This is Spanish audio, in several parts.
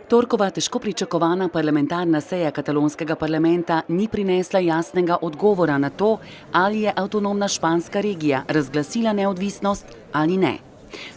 Torkova težko pričakovana parlamentarna seja katalonskega parlamenta ni prinesla jasnega odgovora na to, ali je avtonomna španska regija razglasila neodvisnost ali ne.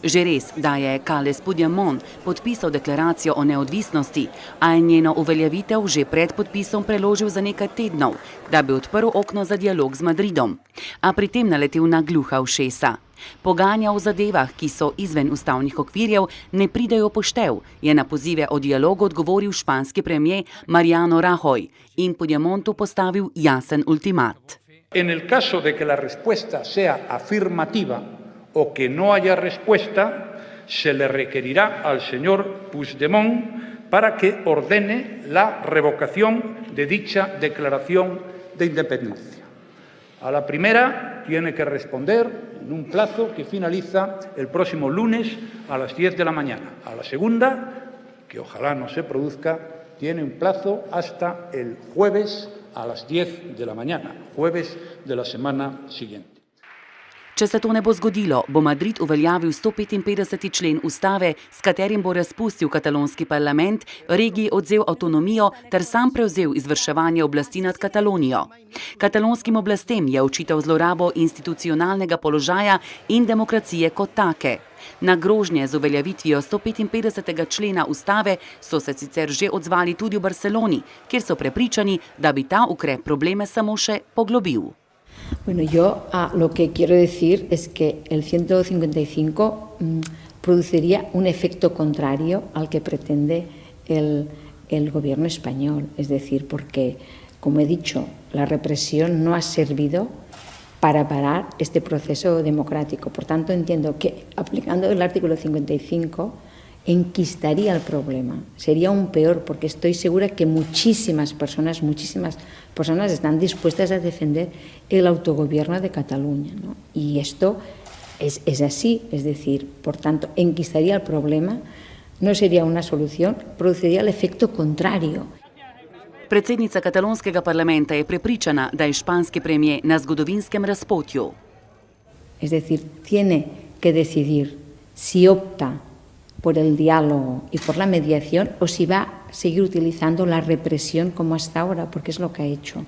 Že res, da je Carles Puigdemont podpisal deklaracijo o neodvisnosti, a je njeno uveljavitev že pred podpisom preložil za nekaj tednov, da bi odprl okno za dialog z Madridom, a pri tem naletel na gluha ušesa. Pogajanja o zadevah, ki so izven ustavnih okvirjev, ne pridejo poštev, je na pozive o dialogu odgovoril španski premier Mariano Rajoy in Puigdemontu postavil jasen ultimat. En el caso de que la respuesta sea afirmativa o que no haya respuesta, se le requerirá al señor Puigdemont para que ordene la revocación de dicha declaración de independencia. A la primera tiene que responder en un plazo que finaliza el próximo lunes a las 10 de la mañana. A la segunda, que ojalá no se produzca, tiene un plazo hasta el jueves a las 10 de la mañana, jueves de la semana siguiente. Če se to ne bo zgodilo, bo Madrid uveljavil 155. člen ustave, s katerim bo razpustil katalonski parlament, regiji odvzel avtonomijo ter sam prevzel izvrševanje oblasti nad Katalonijo. Katalonskim oblastem je očital zlorabo institucionalnega položaja in demokracije kot take. Na grožnje z uveljavitvijo 155. člena ustave so se sicer že odzvali tudi v Barceloni, kjer so prepričani, da bi ta ukrep probleme samo še poglobil. Bueno, yo lo que quiero decir es que el 155 produciría un efecto contrario al que pretende el gobierno español. Es decir, porque, como he dicho, la represión no ha servido para parar este proceso democrático. Por tanto, entiendo que aplicando el artículo 55 enquistaría el problema. Sería aún peor, porque estoy segura que muchísimas personas están dispuestas a defender el autogobierno de Cataluña, ¿no? Y esto es así, es decir, por tanto, enquistaría el problema, no sería una solución, produciría el efecto contrario. Predsednica katalonskega parlamenta je prepričana, da je španski premier na zgodovinskem razpotju. Es decir, tiene que decidir si opta por el diálogo y por la mediación o si va a seguir utilizando la represión como hasta ahora, porque es lo que ha hecho.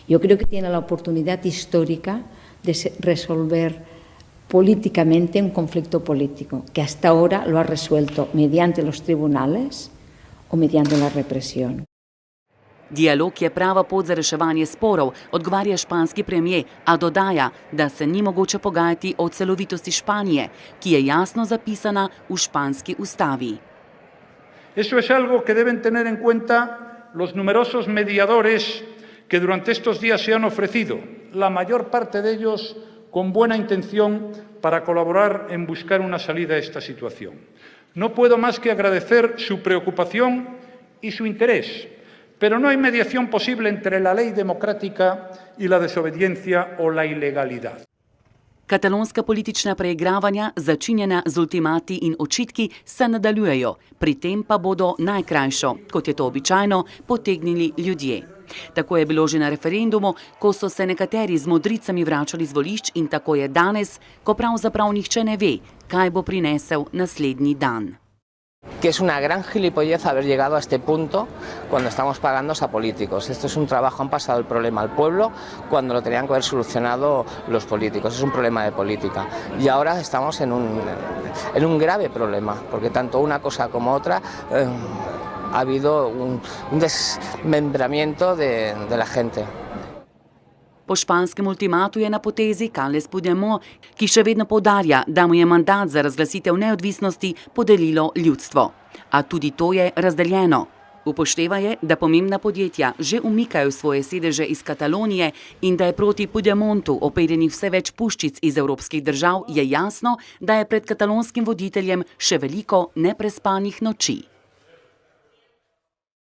Yo creo que tiene la oportunidad histórica de resolver políticamente un conflicto político, que hasta ahora lo ha resuelto mediante los tribunales o mediante la represión. Dialog je prava pot za reševanje sporov, odgovarja španski premier, a dodaja, da se ni mogoče pogajati o celovitosti Španije, ki je jasno zapisana v španski ustavi. Eso es algo que deben tener en cuenta los numerosos mediadores que durante estos días se han ofrecido, la mayor parte de ellos con buena intención para colaborar en buscar una salida a esta situación. No puedo más que agradecer su preocupación y su interés. Pero no hay mediación posible entre la ley democrática y la desobediencia o la ilegalidad. Katalonska politična preigravanja, začinjena z ultimati in očitki, se nadaljujejo, pri tem pa bodo najkrajšo, kot je to običajno, potegnili ljudje. Tako je bilo že na referendumu, ko so se nekateri z modricami vračali z volišč, in tako je danes, ko pravzaprav nihče ne ve, kaj bo prinesel naslednji dan. Que es una gran gilipollez haber llegado a este punto cuando estamos pagando a políticos. Esto es un trabajo, han pasado el problema al pueblo cuando lo tenían que haber solucionado los políticos. Es un problema de política. Y ahora estamos en un grave problema, porque tanto una cosa como otra ha habido un desmembramiento de la gente. Po španskem ultimatu je na potezi Carles Puigdemont, ki še vedno poudarja, da mu je mandat za razglasitev neodvisnosti podelilo ljudstvo. A tudi to je razdeljeno. Upoštevaje, da pomembna podjetja že umikajo svoje sedeže iz Katalonije in da je proti Puigdemontu operjenih vse več puščic iz evropskih držav, je jasno, da je pred katalonskim voditeljem še veliko neprespanih noči.